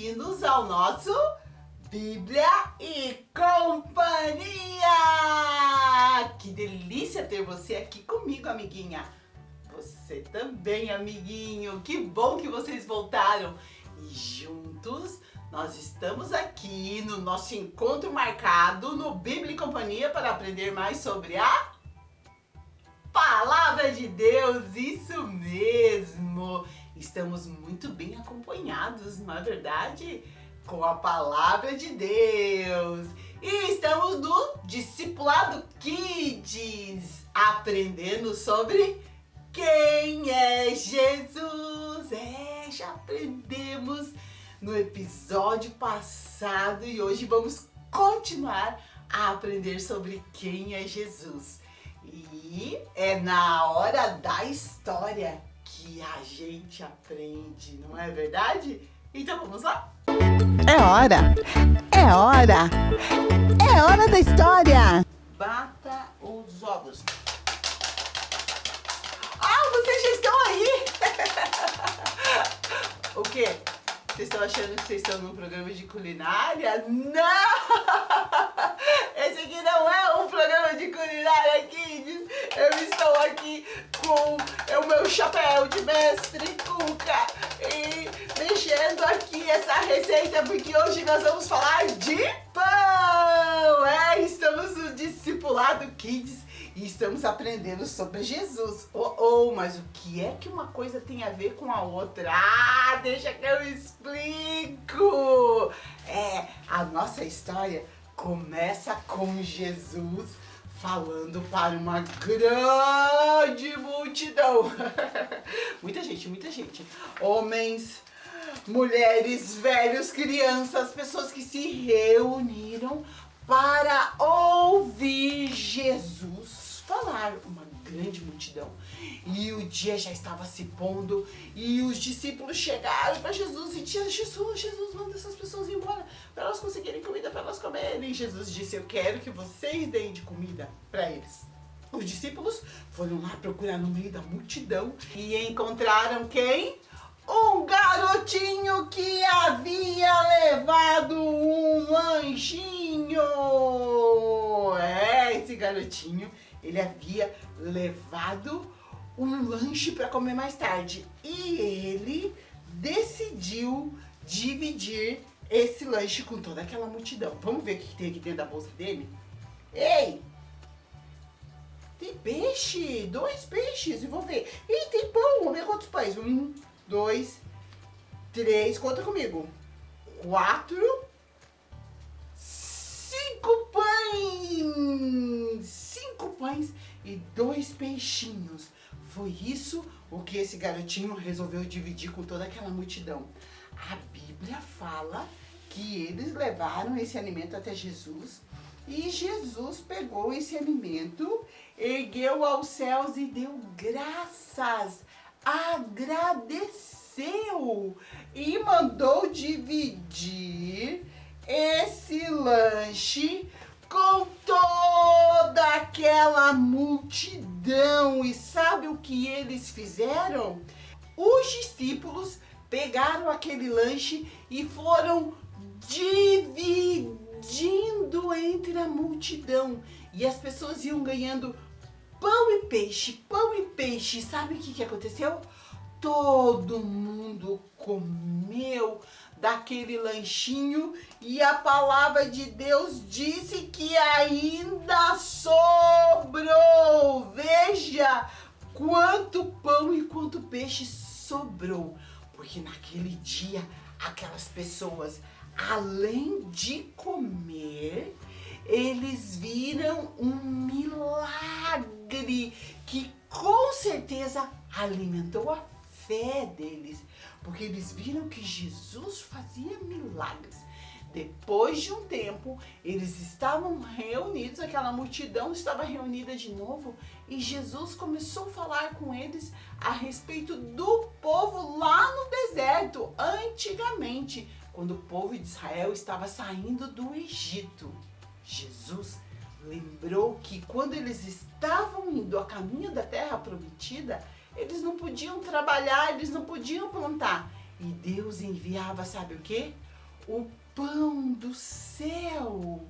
bem-vindos ao nosso Bíblia e Companhia! Que delícia ter você aqui comigo, amiguinha! Você também, amiguinho! Que bom que vocês voltaram! E juntos nós estamos aqui no nosso encontro marcado no Bíblia e Companhia para aprender mais sobre a Palavra de Deus, isso mesmo! Estamos muito bem acompanhados, não é verdade? Com a Palavra de Deus! E estamos no Discipulado Kids, aprendendo sobre quem é Jesus. Já aprendemos no episódio passado e hoje vamos continuar a aprender sobre quem é Jesus. E é na hora da história que a gente aprende, não é verdade? Então vamos lá? É hora da história. Bata os ovos. Vocês já estão aí! O quê? Vocês estão achando que vocês estão num programa de culinária? Não! Esse aqui não é um programa de culinária, kids! Eu estou aqui com o meu chapéu de mestre Cuca e mexendo aqui essa receita porque hoje nós vamos falar de pão! Estamos no Discipulado Kids e estamos aprendendo sobre Jesus. Mas o que é que uma coisa tem a ver com a outra? Deixa que eu explico! A nossa história começa com Jesus falando para uma grande multidão. Muita gente. Homens, mulheres, velhos, crianças, pessoas que se reuniram para ouvir Jesus falar, uma grande multidão. E o dia já estava se pondo e os discípulos chegaram para Jesus e diziam: Jesus, manda essas pessoas embora para elas conseguirem comida, para elas comerem. E Jesus disse: eu quero que vocês deem de comida para eles. Os discípulos foram lá procurar no meio da multidão e encontraram quem? Um garotinho que havia levado um lanchinho. Esse garotinho, ele havia levado um lanche para comer mais tarde. E ele decidiu dividir esse lanche com toda aquela multidão. Vamos ver o que tem aqui dentro da bolsa dele? Ei! Tem peixe! 2 peixes! E vou ver. E tem pão! Vamos ver quantos pães. 1, 2, 3, conta comigo. 4, 5 pães! 5 pães e 2 peixinhos. Foi isso o que esse garotinho resolveu dividir com toda aquela multidão. A Bíblia fala que eles levaram esse alimento até Jesus e Jesus pegou esse alimento, ergueu aos céus e deu graças. Agradeceu e mandou dividir esse lanche com toda aquela multidão. E sabe o que eles fizeram? Os discípulos pegaram aquele lanche e foram dividindo entre a multidão. E as pessoas iam ganhando pão e peixe. Sabe o que aconteceu? Todo mundo comeu daquele lanchinho e a palavra de Deus disse que ainda sobrou. Veja quanto pão e quanto peixe sobrou. Porque naquele dia, aquelas pessoas, além de comer, eles viram um milagre que com certeza alimentou a fé deles, porque eles viram que Jesus fazia milagres. Depois de um tempo, eles estavam reunidos, aquela multidão estava reunida de novo e Jesus começou a falar com eles a respeito do povo lá no deserto, antigamente, quando o povo de Israel estava saindo do Egito. Jesus lembrou que quando eles estavam indo a caminho da terra prometida, eles não podiam trabalhar, eles não podiam plantar. E Deus enviava, sabe o quê? o pão do céu.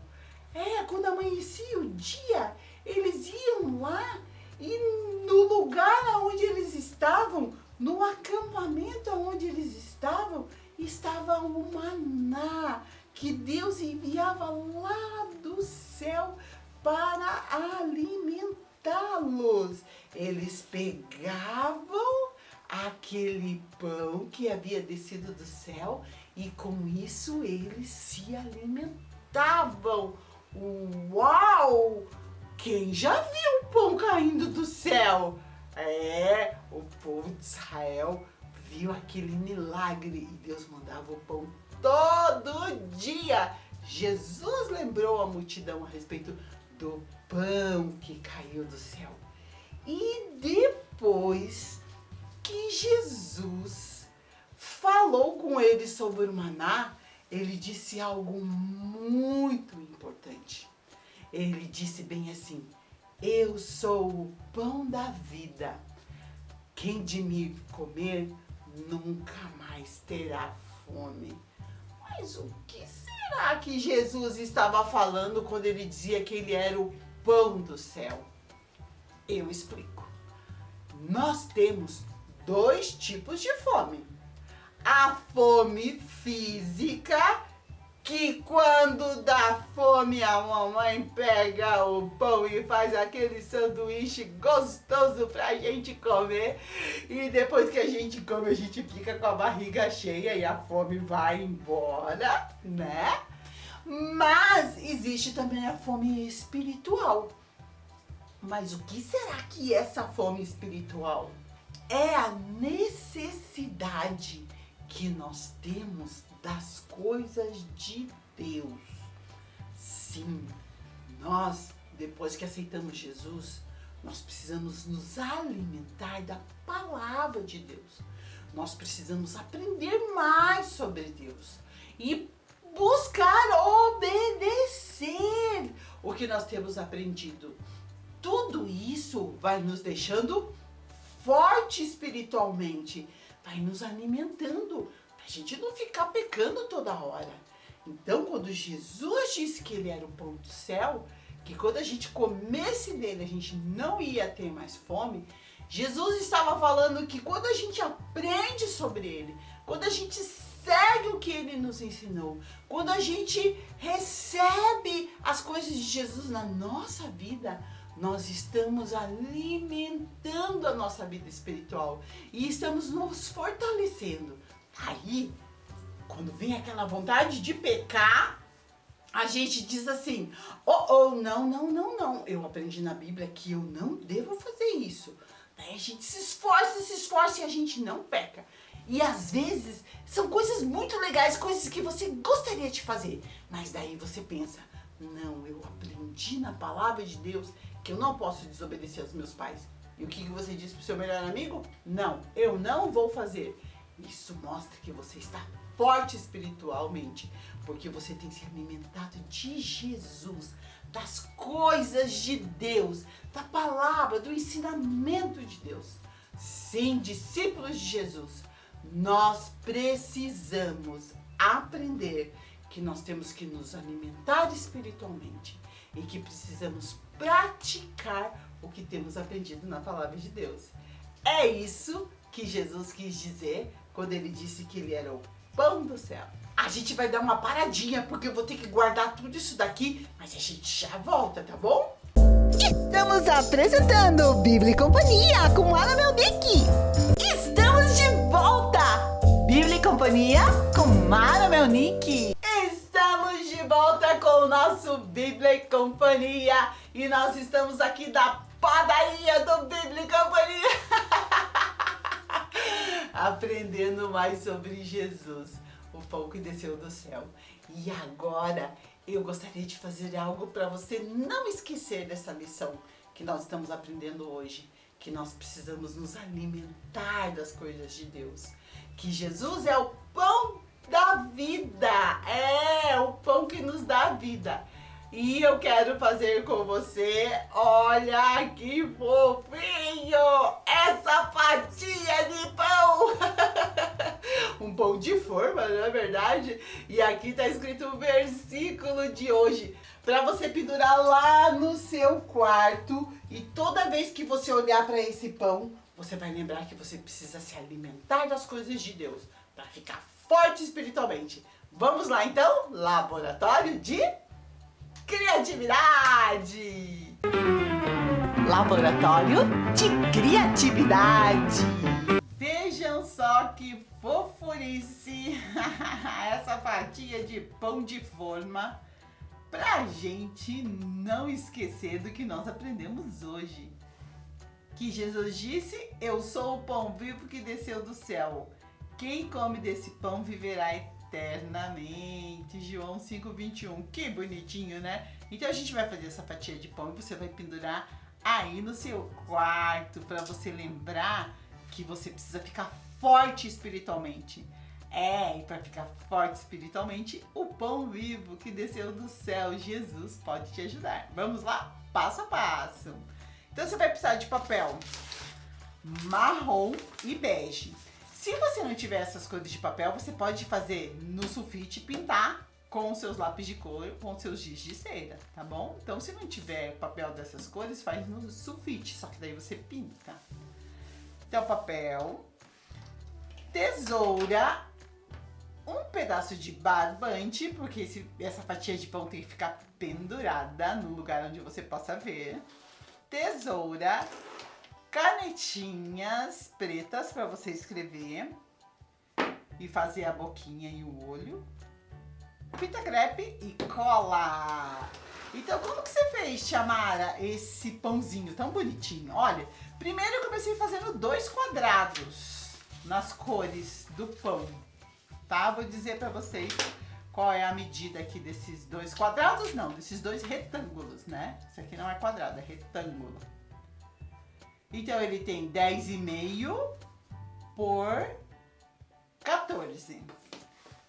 Quando amanhecia o dia, eles iam lá e no lugar onde eles estavam, no acampamento onde eles estavam, estava o maná que Deus enviava lá do céu para alimentá-los. Eles pegavam aquele pão que havia descido do céu e com isso eles se alimentavam. Uau! Quem já viu o pão caindo do céu? O povo de Israel viu aquele milagre e Deus mandava o pão todo dia. Jesus lembrou a multidão a respeito do pão que caiu do céu. E depois que Jesus falou com eles sobre o maná, ele disse algo muito importante. Ele disse bem assim: eu sou o pão da vida. Quem de mim comer nunca mais terá fome. Mas o que será que Jesus estava falando quando ele dizia que ele era o pão do céu? Eu explico. Nós temos dois tipos de fome. A fome física, que quando dá fome a mamãe pega o pão e faz aquele sanduíche gostoso pra gente comer. E depois que a gente come, a gente fica com a barriga cheia e a fome vai embora, né? Mas existe também a fome espiritual. Mas o que será que é essa fome espiritual? É a necessidade que nós temos das coisas de Deus. Sim, nós, depois que aceitamos Jesus, nós precisamos nos alimentar da palavra de Deus. Nós precisamos aprender mais sobre Deus e buscar obedecer o que nós temos aprendido. Tudo isso vai nos deixando forte espiritualmente, vai nos alimentando, pra gente não ficar pecando toda hora. Então, quando Jesus disse que ele era o pão do céu, que quando a gente comesse dele, a gente não ia ter mais fome, Jesus estava falando que quando a gente aprende sobre ele, quando a gente segue o que ele nos ensinou, quando a gente recebe as coisas de Jesus na nossa vida, nós estamos alimentando a nossa vida espiritual e estamos nos fortalecendo. Aí, quando vem aquela vontade de pecar, a gente diz assim: não. Eu aprendi na Bíblia que eu não devo fazer isso. Daí a gente se esforça e a gente não peca. E às vezes são coisas muito legais, coisas que você gostaria de fazer. Mas daí você pensa: não, eu aprendi na palavra de Deus que eu não posso desobedecer aos meus pais. E o que você diz pro seu melhor amigo? Não, eu não vou fazer. Isso mostra que você está forte espiritualmente, porque você tem se alimentado de Jesus, das coisas de Deus, da palavra, do ensinamento de Deus. Sim, discípulos de Jesus, nós precisamos aprender que nós temos que nos alimentar espiritualmente e que precisamos praticar o que temos aprendido na palavra de Deus. É isso que Jesus quis dizer quando ele disse que ele era o pão do céu. A gente vai dar uma paradinha porque eu vou ter que guardar tudo isso daqui, mas a gente já volta, tá bom? Estamos apresentando Bíblia e Companhia com Mara Melnick. Estamos de volta! Bíblia e Companhia com Mara Melnick. Estamos de volta com o nosso Bíblia e Companhia e nós estamos aqui da padaria do Bíblia e Companhia aprendendo mais sobre Jesus, o pão que desceu do céu. E agora eu gostaria de fazer algo para você não esquecer dessa lição que nós estamos aprendendo hoje, que nós precisamos nos alimentar das coisas de Deus, que Jesus é o pão da vida, é o pão que nos dá vida. E eu quero fazer com você, olha que fofinho, essa fatia de pão, um pão de forma, não é verdade? E aqui tá escrito o versículo de hoje, para você pendurar lá no seu quarto, e toda vez que você olhar para esse pão, você vai lembrar que você precisa se alimentar das coisas de Deus, para ficar forte espiritualmente. Vamos lá então? Laboratório de Criatividade! Laboratório de Criatividade! Vejam só que fofurice essa fatia de pão de forma pra gente não esquecer do que nós aprendemos hoje. Que Jesus disse: eu sou o pão vivo que desceu do céu. Quem come desse pão viverá eternamente. João 5,21. Que bonitinho, né? Então a gente vai fazer essa fatia de pão e você vai pendurar aí no seu quarto para você lembrar que você precisa ficar forte espiritualmente. E para ficar forte espiritualmente, o pão vivo que desceu do céu, Jesus, pode te ajudar. Vamos lá? Passo a passo. Então você vai precisar de papel marrom e bege. Se você não tiver essas cores de papel, você pode fazer no sulfite, pintar com seus lápis de cor, com seus giz de cera, tá bom? Então, se não tiver papel dessas cores, faz no sulfite, só que daí você pinta. Então, papel, tesoura, um pedaço de barbante, porque essa fatia de pão tem que ficar pendurada no lugar onde você possa ver. Tesoura, canetinhas pretas para você escrever e fazer a boquinha e o olho, fita crepe e cola. Então, como que você fez, Tiamara, esse pãozinho tão bonitinho? Olha, primeiro eu comecei fazendo 2 quadrados nas cores do pão, tá? Vou dizer para vocês qual é a medida aqui desses 2 quadrados, não, desses 2 retângulos, né? Isso aqui não é quadrado, é retângulo. Então, ele tem 10,5 por 14.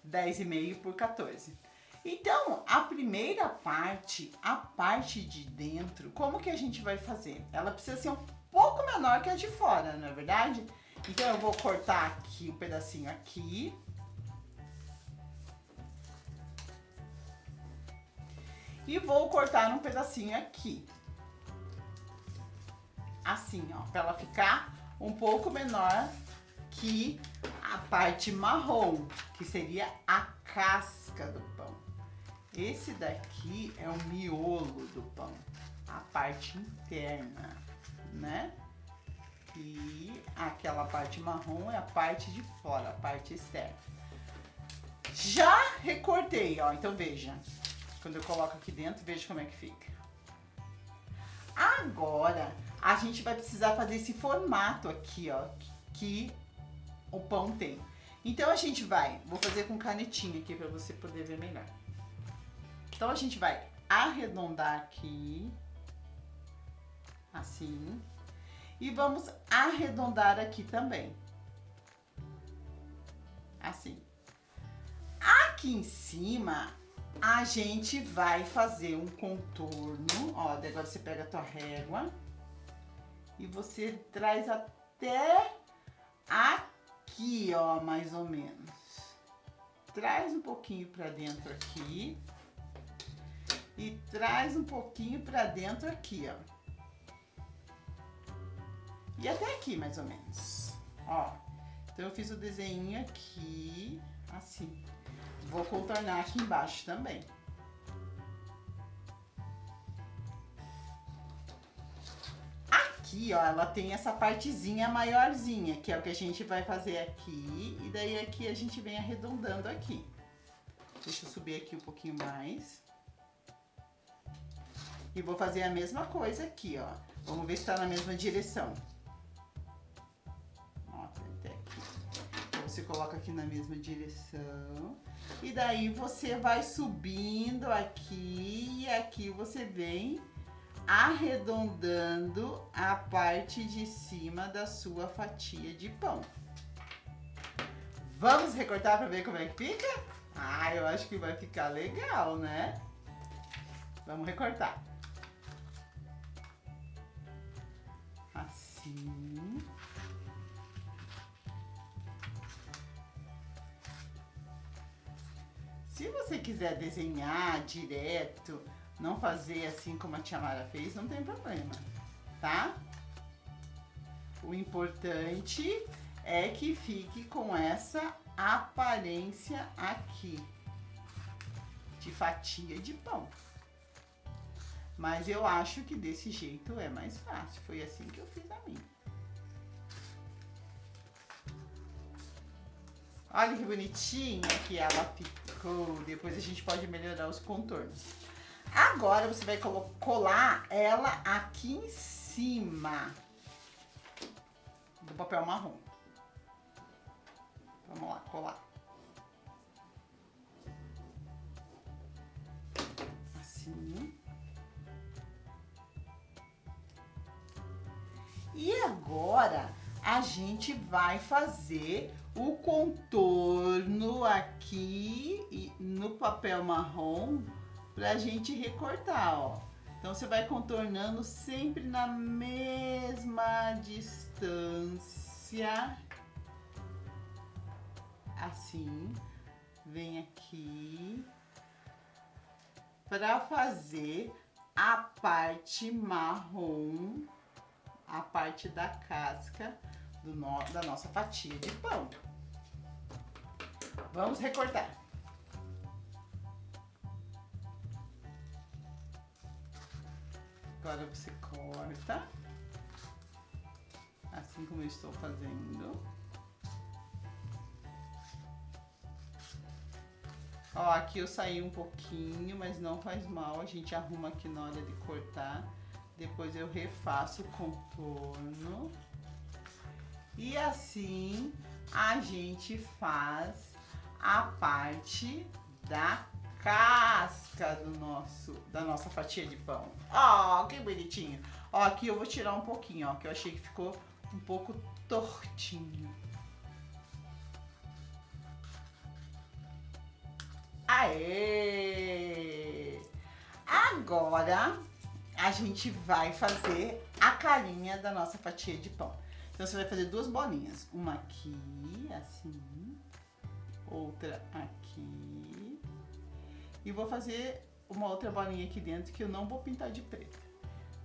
10,5 por 14. Então, a primeira parte, a parte de dentro, como que a gente vai fazer? Ela precisa ser um pouco menor que a de fora, não é verdade? Então, eu vou cortar aqui um pedacinho aqui. E vou cortar um pedacinho aqui. Assim, ó, para ela ficar um pouco menor que a parte marrom, que seria a casca do pão. Esse daqui é o miolo do pão, a parte interna, né? E aquela parte marrom é a parte de fora, a parte externa. Já recortei, ó, então veja. Quando eu coloco aqui dentro, veja como é que fica. Agora, a gente vai precisar fazer esse formato aqui, ó, que o pão tem. Então, vou fazer com canetinha aqui para você poder ver melhor. Então, a gente vai arredondar aqui, assim, e vamos arredondar aqui também, assim. Aqui em cima, a gente vai fazer um contorno, ó, agora você pega a tua régua e você traz até aqui, ó, mais ou menos. Traz um pouquinho pra dentro aqui e traz um pouquinho pra dentro aqui, ó. E até aqui, mais ou menos, ó. Então, eu fiz o desenho aqui, assim. Vou contornar aqui embaixo também. Aqui, ó, ela tem essa partezinha maiorzinha, que é o que a gente vai fazer aqui. E daí aqui a gente vem arredondando aqui. Deixa eu subir aqui um pouquinho mais. E vou fazer a mesma coisa aqui, ó. Vamos ver se tá na mesma direção. Ó, até aqui. Então, você coloca aqui na mesma direção. E daí você vai subindo aqui e aqui você vem arredondando a parte de cima da sua fatia de pão. Vamos recortar para ver como é que fica? Ah, eu acho que vai ficar legal, né? Vamos recortar. Assim. Se você quiser desenhar direto, não fazer assim como a tia Mara fez, não tem problema, tá? O importante é que fique com essa aparência aqui de fatia de pão. Mas eu acho que desse jeito é mais fácil. Foi assim que eu fiz a minha. Olha que bonitinha que ela ficou. Depois a gente pode melhorar os contornos. Agora você vai colar ela aqui em cima do papel marrom. Vamos lá, colar. Assim. E agora a gente vai fazer o contorno aqui no papel marrom pra gente recortar, ó. Então você vai contornando sempre na mesma distância. Assim, vem aqui para fazer a parte marrom, a parte da casca da nossa fatia de pão. Vamos recortar. Agora você corta, assim como eu estou fazendo. Ó, aqui eu saí um pouquinho, mas não faz mal, a gente arruma aqui na hora de cortar. Depois eu refaço o contorno. E assim a gente faz a parte da casca da nossa fatia de pão. Ó, que bonitinho. Ó, aqui eu vou tirar um pouquinho, ó, que eu achei que ficou um pouco tortinho. Aê! Agora a gente vai fazer a carinha da nossa fatia de pão. Então você vai fazer duas bolinhas, uma aqui, assim, outra aqui. E vou fazer uma outra bolinha aqui dentro que eu não vou pintar de preto.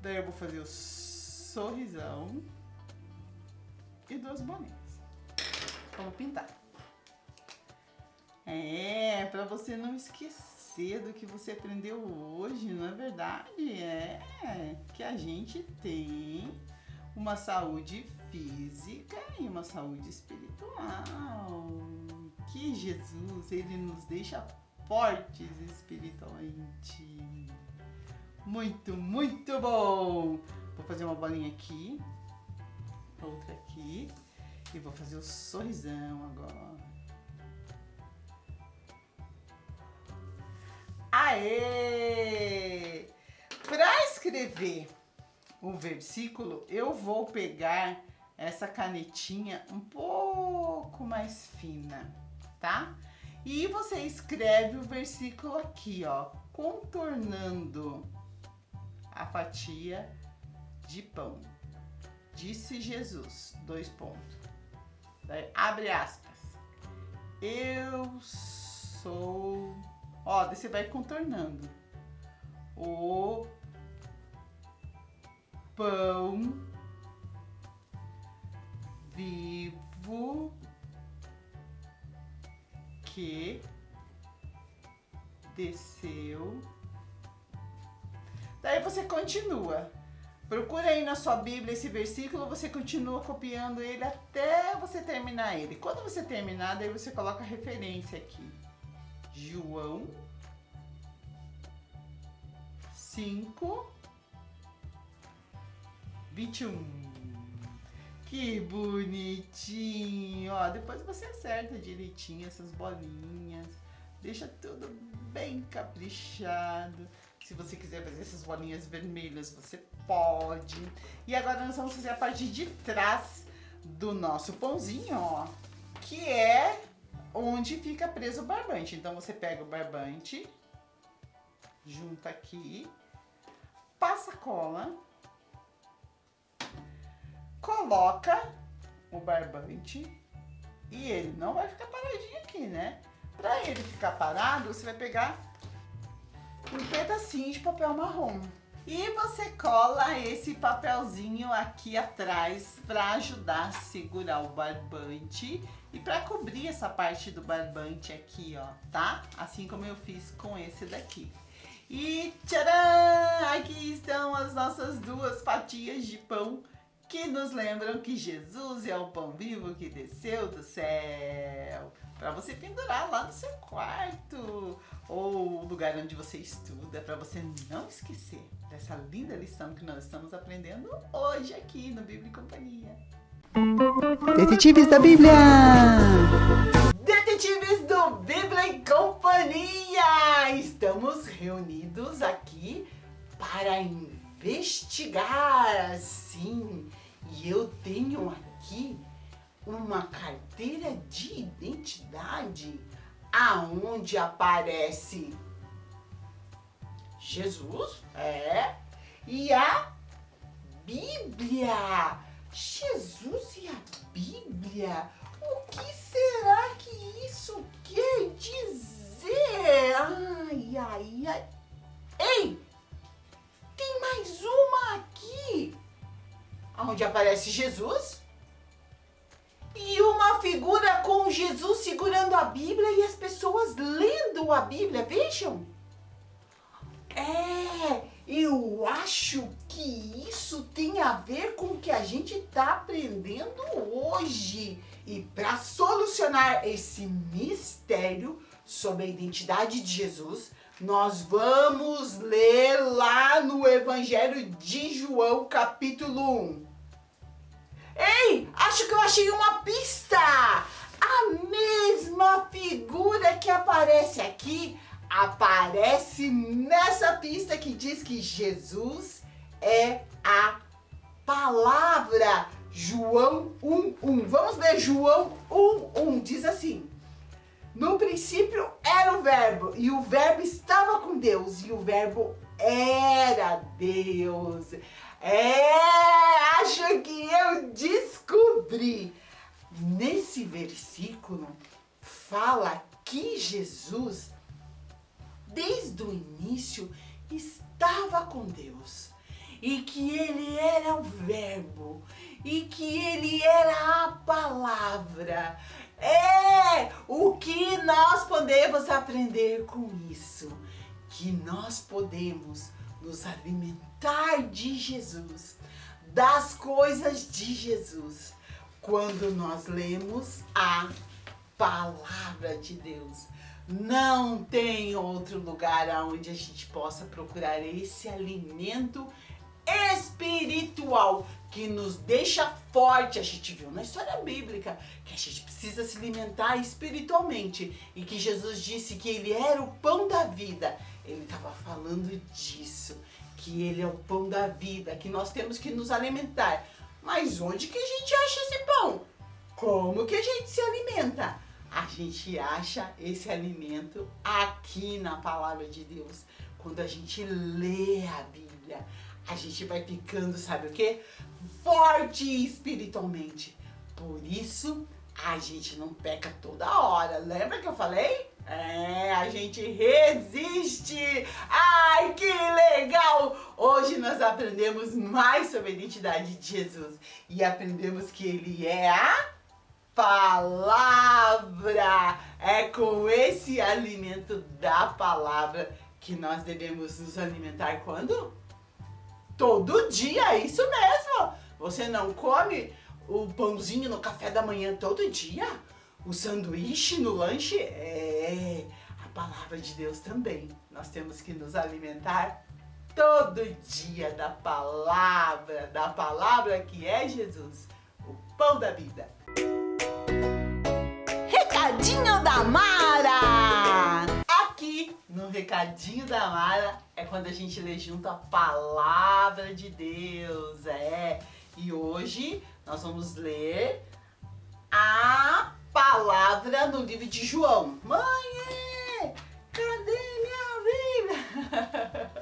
Daí eu vou fazer o sorrisão e duas bolinhas. Vamos pintar. É, pra você não esquecer do que você aprendeu hoje, não é verdade? É que a gente tem uma saúde física e uma saúde espiritual. Que Jesus, ele nos deixa fortes espiritualmente. Muito, muito bom! Vou fazer uma bolinha aqui, outra aqui e vou fazer o sorrisão agora. Aê! Para escrever o versículo, eu vou pegar essa canetinha um pouco mais fina, tá? E você escreve o versículo aqui, ó, contornando a fatia de pão. Disse Jesus, 2 pontos. Daí, abre aspas. Eu sou... Ó, daí você vai contornando. O pão vivo que desceu. Daí você continua. Procura aí na sua Bíblia esse versículo, você continua copiando ele até você terminar ele. Quando você terminar, daí você coloca a referência aqui. João 5:21. Que bonitinho! Ó, depois você acerta direitinho essas bolinhas. Deixa tudo bem caprichado. Se você quiser fazer essas bolinhas vermelhas, você pode. E agora nós vamos fazer a parte de trás do nosso pãozinho, ó. Que é onde fica preso o barbante. Então você pega o barbante, junta aqui, passa cola, coloca o barbante e ele não vai ficar paradinho aqui, né? Para ele ficar parado, você vai pegar um pedacinho de papel marrom. E você cola esse papelzinho aqui atrás para ajudar a segurar o barbante e para cobrir essa parte do barbante aqui, ó, tá? Assim como eu fiz com esse daqui. E tcharam! Aqui estão as nossas duas fatias de pão que nos lembram que Jesus é o pão vivo que desceu do céu. Para você pendurar lá no seu quarto ou o lugar onde você estuda, para você não esquecer dessa linda lição que nós estamos aprendendo hoje aqui no Bíblia e Companhia. Detetives da Bíblia! Detetives do Bíblia e Companhia! Estamos reunidos aqui para investigar, sim. E eu tenho aqui uma carteira de identidade aonde aparece Jesus, e a Bíblia. Jesus e a Bíblia. O que será que isso quer dizer? Ai, ai, ai. Ei, tem mais uma aqui, onde aparece Jesus e uma figura com Jesus segurando a Bíblia e as pessoas lendo a Bíblia, vejam. Eu acho que isso tem a ver com o que a gente está aprendendo hoje. E para solucionar esse mistério sobre a identidade de Jesus, nós vamos ler lá no Evangelho de João, capítulo 1. Ei, acho que eu achei uma pista! A mesma figura que aparece aqui, aparece nessa pista que diz que Jesus é a palavra. João 1:1. Vamos ler João 1:1. Diz assim: no princípio era o verbo, e o verbo estava com Deus, e o verbo era Deus. Acho que eu descobri. Nesse versículo fala que Jesus, desde o início, estava com Deus, e que ele era o verbo, e que ele era a palavra. O que nós podemos aprender com isso? Que nós podemos nos alimentar de Jesus, das coisas de Jesus, quando nós lemos a palavra de Deus. Não tem outro lugar onde a gente possa procurar esse alimento espiritual que nos deixa forte. A gente viu na história bíblica que a gente precisa se alimentar espiritualmente e que Jesus disse que ele era o pão da vida. Ele estava falando disso, que ele é o pão da vida, que nós temos que nos alimentar. Mas onde que a gente acha esse pão? Como que a gente se alimenta? A gente acha esse alimento aqui na palavra de Deus. Quando a gente lê a Bíblia, a gente vai ficando, sabe o quê? Forte espiritualmente. Por isso, a gente não peca toda hora. Lembra que eu falei? A gente resiste. Ai, que legal! Hoje nós aprendemos mais sobre a identidade de Jesus. E aprendemos que ele é a palavra. É com esse alimento da palavra que nós devemos nos alimentar quando? Todo dia, isso mesmo. Você não come o pãozinho no café da manhã todo dia? O sanduíche no lanche? A palavra de Deus também. Nós temos que nos alimentar todo dia da palavra que é Jesus, o pão da vida. Recadinho da Mara! Aqui no Recadinho da Mara é quando a gente lê junto a palavra de Deus. E hoje nós vamos ler a palavra no livro de João. Mãe, cadê minha Bíblia?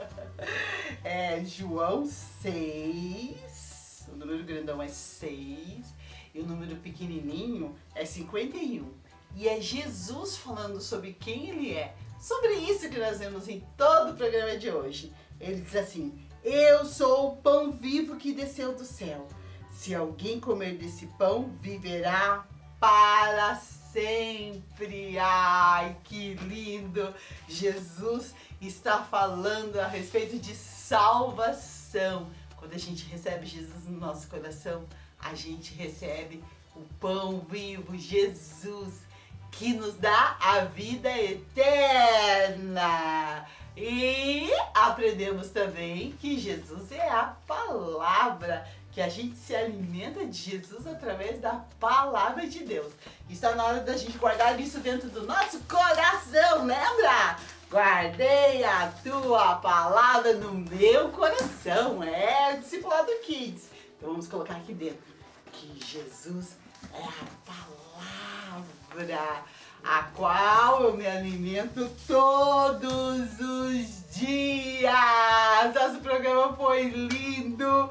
João 6, o número grandão é 6 e o número pequenininho é 51. E é Jesus falando sobre quem ele é. Sobre isso que nós vemos em todo o programa de hoje. Ele diz assim: eu sou o pão vivo que desceu do céu. Se alguém comer desse pão, viverá para sempre. Ai, que lindo! Jesus está falando a respeito de salvação. Quando a gente recebe Jesus no nosso coração, a gente recebe o pão vivo, Jesus, que nos dá a vida eterna. E aprendemos também que Jesus é a palavra, que a gente se alimenta de Jesus através da palavra de Deus. Está na hora da gente guardar isso dentro do nosso coração, lembra? Guardei a tua palavra no meu coração. É o Discipulado Kids. Então vamos colocar aqui dentro que Jesus é a palavra a qual eu me alimento todos os dias. Nosso programa foi lindo.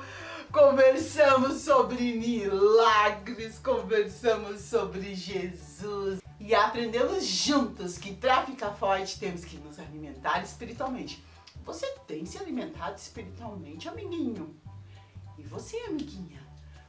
Conversamos sobre milagres, conversamos sobre Jesus e aprendemos juntos que para ficar forte temos que nos alimentar espiritualmente. Você tem se alimentado espiritualmente, amiguinho? E você, amiguinha?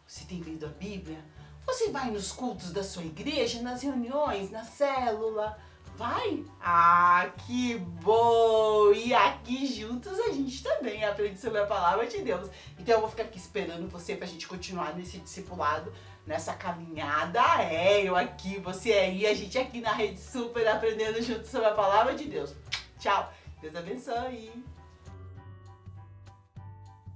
Você tem lido a Bíblia? Você vai nos cultos da sua igreja, nas reuniões, na célula? Vai? Ah, que bom! E aqui juntos a gente também aprende sobre a palavra de Deus. Então eu vou ficar aqui esperando você pra gente continuar nesse discipulado, nessa caminhada. Eu aqui, você aí, a gente aqui na Rede Super aprendendo juntos sobre a palavra de Deus. Tchau! Deus abençoe!